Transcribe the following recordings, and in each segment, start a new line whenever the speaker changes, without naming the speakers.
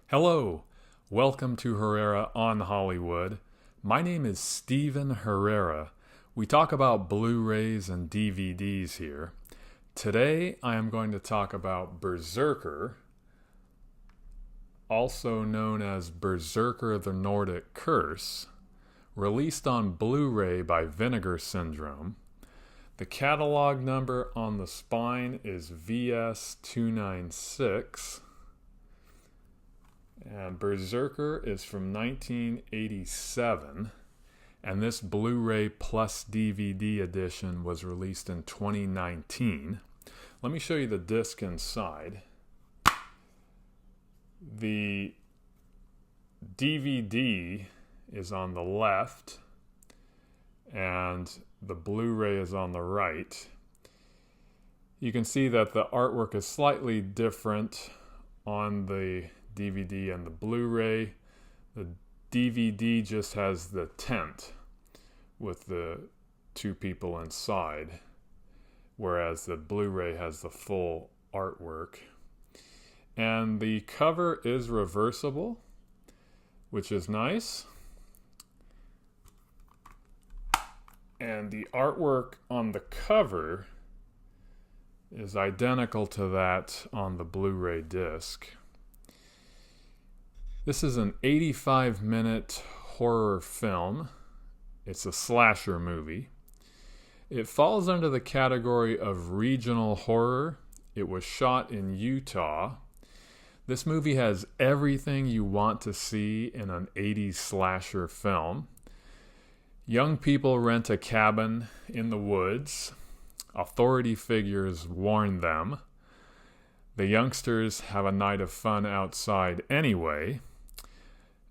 Hello, welcome to Herrera on Hollywood. My name is Steven Herrera. We talk about Blu-rays and DVDs here. Today I am going to talk about Berserker, also known as Berserker the Nordic Curse, released on Blu-ray by Vinegar Syndrome. The catalog number on the spine is VS296. And Berserker is from 1987, and this Blu-ray plus DVD edition was released in 2019. Let me show you the disc inside. The DVD is on the left, and the Blu-ray is on the right. You can see that the artwork is slightly different on the DVD and the Blu-ray. The DVD just has the tent with the two people inside, whereas the Blu-ray has the full artwork. And the cover is reversible, which is nice. And the artwork on the cover is identical to that on the Blu-ray disc. This is an 85-minute horror film. It's a slasher movie. It falls under the category of regional horror. It was shot in Utah. This movie has everything you want to see in an 80s slasher film. Young people rent a cabin in the woods. Authority figures warn them. The youngsters have a night of fun outside anyway.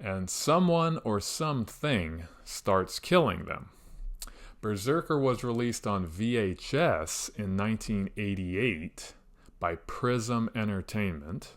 And someone or something starts killing them. Berserker was released on VHS in 1988 by Prism Entertainment.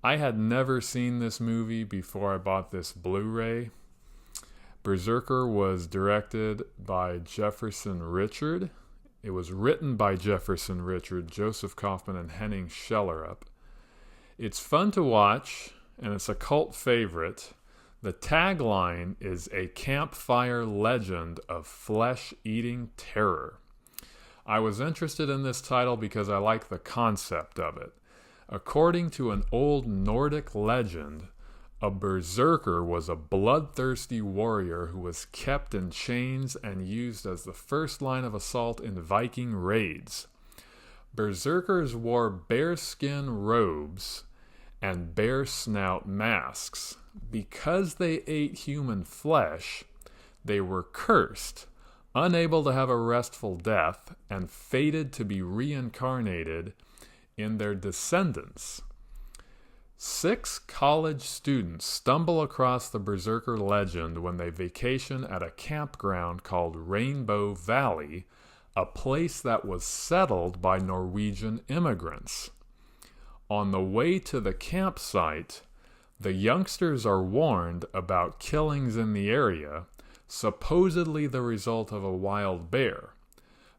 I had never seen this movie before I bought this Blu-ray. Berserker was directed by Jefferson Richard. It was written by Jefferson Richard, Joseph Kaufman, and Henning Schellerup. It's fun to watch, and it's a cult favorite. The tagline is a campfire legend of flesh-eating terror. I was interested in this title because I like the concept of it. According to an old Nordic legend, a berserker was a bloodthirsty warrior who was kept in chains and used as the first line of assault in Viking raids. Berserkers wore bearskin robes and bear snout masks. Because they ate human flesh, they were cursed, unable to have a restful death, and fated to be reincarnated in their descendants. 6 college students stumble across the Berserker legend when they vacation at a campground called Rainbow Valley, a place that was settled by Norwegian immigrants. On the way to the campsite, the youngsters are warned about killings in the area, supposedly the result of a wild bear.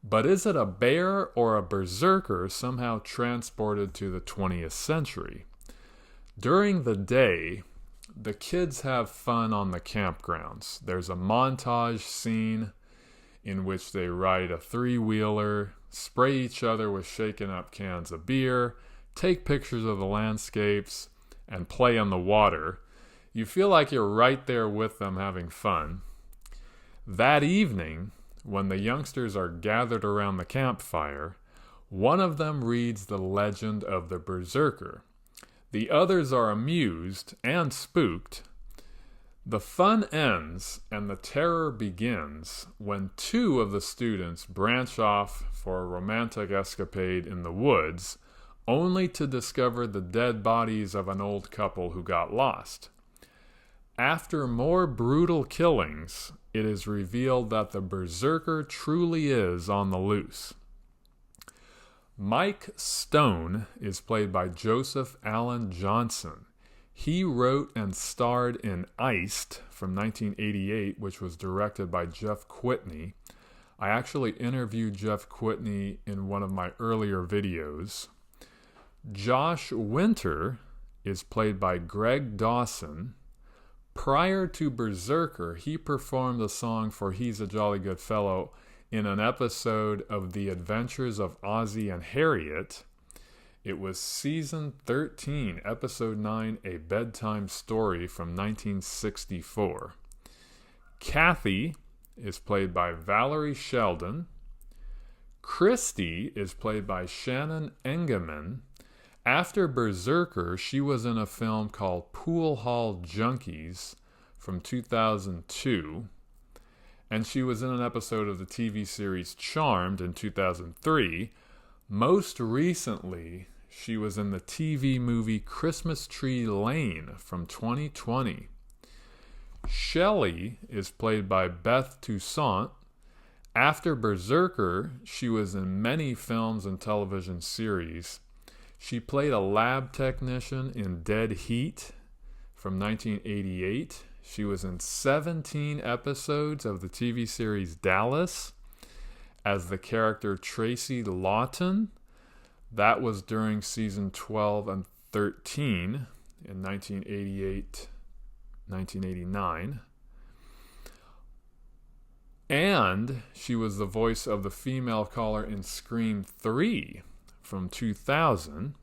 But is it a bear or a berserker somehow transported to the 20th century? During the day, the kids have fun on the campgrounds. There's a montage scene in which they ride a 3-wheeler, spray each other with shaken up cans of beer, take pictures of the landscapes, and play on the water. You feel like you're right there with them having fun. That evening, when the youngsters are gathered around the campfire, one of them reads the legend of the Berserker. The others are amused and spooked. The fun ends and the terror begins when 2 of the students branch off for a romantic escapade in the woods, only to discover the dead bodies of an old couple who got lost. After more brutal killings, it is revealed that the Berserker truly is on the loose. Mike Stone is played by Joseph Allen Johnson. He wrote and starred in Iced from 1988, which was directed by Jeff Whitney. I actually interviewed Jeff Whitney in one of my earlier videos. Josh Winter is played by Greg Dawson. Prior to Berserker, he performed the song for He's a Jolly Good Fellow in an episode of The Adventures of Ozzie and Harriet. It was season 13, episode 9, A Bedtime Story from 1964. Kathy is played by Valerie Sheldon. Christy is played by Shannon Engemann. After Berserker, she was in a film called Pool Hall Junkies from 2002. And she was in an episode of the TV series Charmed in 2003. Most recently, she was in the TV movie Christmas Tree Lane from 2020. Shelley is played by Beth Toussaint. After Berserker, she was in many films and television series. She played a lab technician in Dead Heat from 1988. She was in 17 episodes of the TV series Dallas as the character Tracy Lawton. That was during season 12 and 13 in 1988, 1989. And she was the voice of the female caller in Scream 3 from 2000.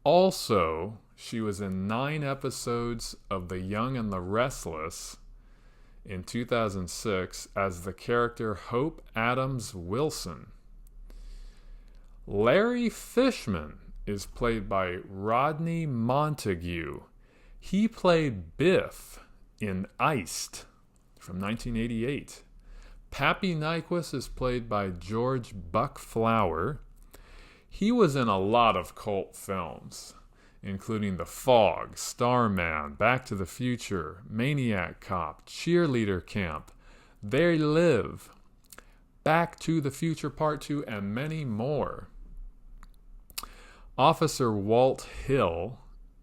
Also, she was in 9 episodes of The Young and the Restless in 2006 as the character Hope Adams Wilson. Larry Fishman is played by Rodney Montague. He played Biff in Iced from 1988. Pappy Nyquist is played by George Buck Flower. He was in a lot of cult films, including The Fog, Starman, Back to the Future, Maniac Cop, Cheerleader Camp, They Live, Back to the Future Part 2, and many more. Officer Walt Hill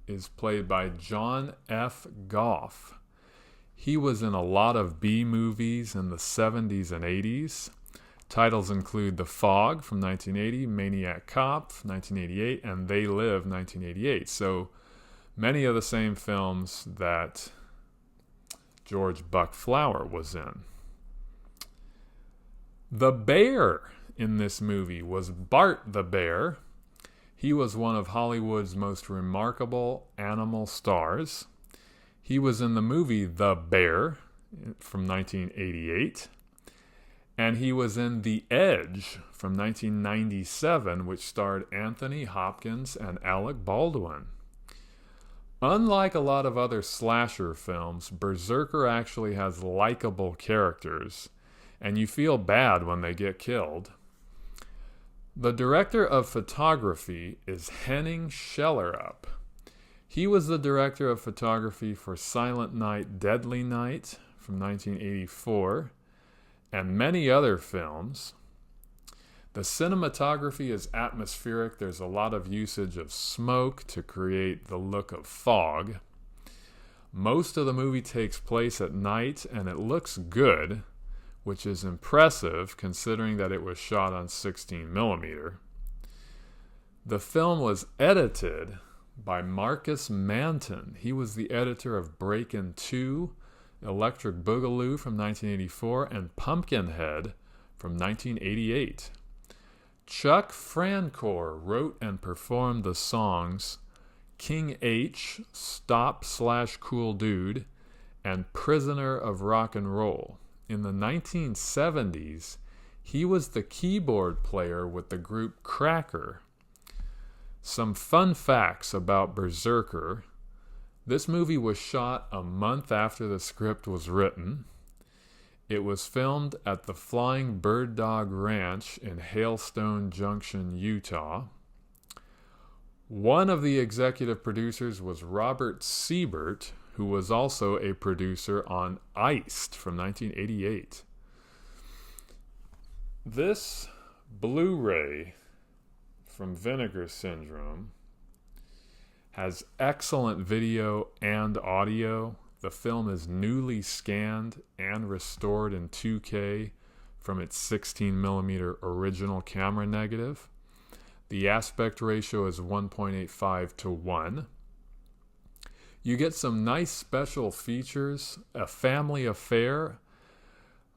is played by John F. Goff. He was in a lot of B movies in the 70s and 80s. Titles include The Fog from 1980, Maniac Cop 1988, and They Live 1988. So many of the same films that George Buck Flower was in. The bear in this movie was Bart the Bear. He was one of Hollywood's most remarkable animal stars. He was in the movie The Bear from 1988. And he was in The Edge from 1997, which starred Anthony Hopkins and Alec Baldwin. Unlike a lot of other slasher films, Berserker actually has likable characters, and you feel bad when they get killed. The director of photography is Henning Schellerup. He was the director of photography for Silent Night, Deadly Night from 1984, and many other films. The cinematography is atmospheric. There's a lot of usage of smoke to create the look of fog. Most of the movie takes place at night, and it looks good, which is impressive considering that it was shot on 16mm. The film was edited by Marcus Manton. He was the editor of Breakin' 2, Electric Boogaloo from 1984, and Pumpkinhead from 1988. Chuck Francor wrote and performed the songs King H, Stop/Cool Dude, and Prisoner of Rock and Roll. In the 1970s, he was the keyboard player with the group Cracker. Some fun facts about Berserker. This movie was shot a month after the script was written. It was filmed at the Flying Bird Dog Ranch in Hailstone Junction, Utah. One of the executive producers was Robert Siebert, who was also a producer on Iced from 1988. This Blu-ray from Vinegar Syndrome has excellent video and audio. The film is newly scanned and restored in 2K from its 16mm original camera negative. The aspect ratio is 1.85 to 1. You get some nice special features, a family affair,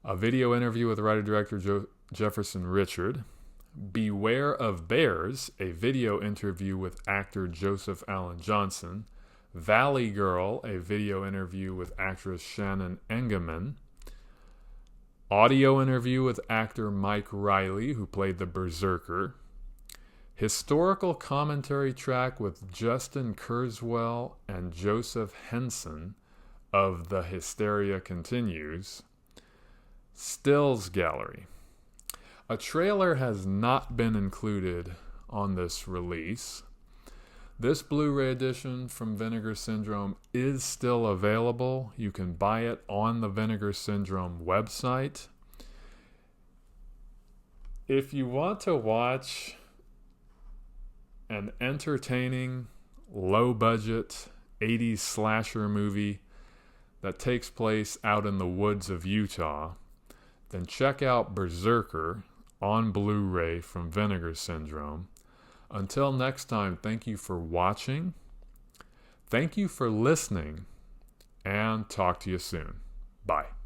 a video interview with writer-director Jefferson Richard, Beware of Bears, a video interview with actor Joseph Allen Johnson, Valley Girl, a video interview with actress Shannon Engemann, audio interview with actor Mike Riley, who played the Berserker, historical commentary track with Justin Kurzweil and Joseph Henson of The Hysteria Continues, stills gallery. A trailer has not been included on this release. This Blu-ray edition from Vinegar Syndrome is still available. You can buy it on the Vinegar Syndrome website. If you want to watch an entertaining, low-budget 80s slasher movie that takes place out in the woods of Utah, then check out Berserker on Blu-ray from Vinegar Syndrome. Until next time, thank you for watching, thank you for listening, and talk to you soon. Bye.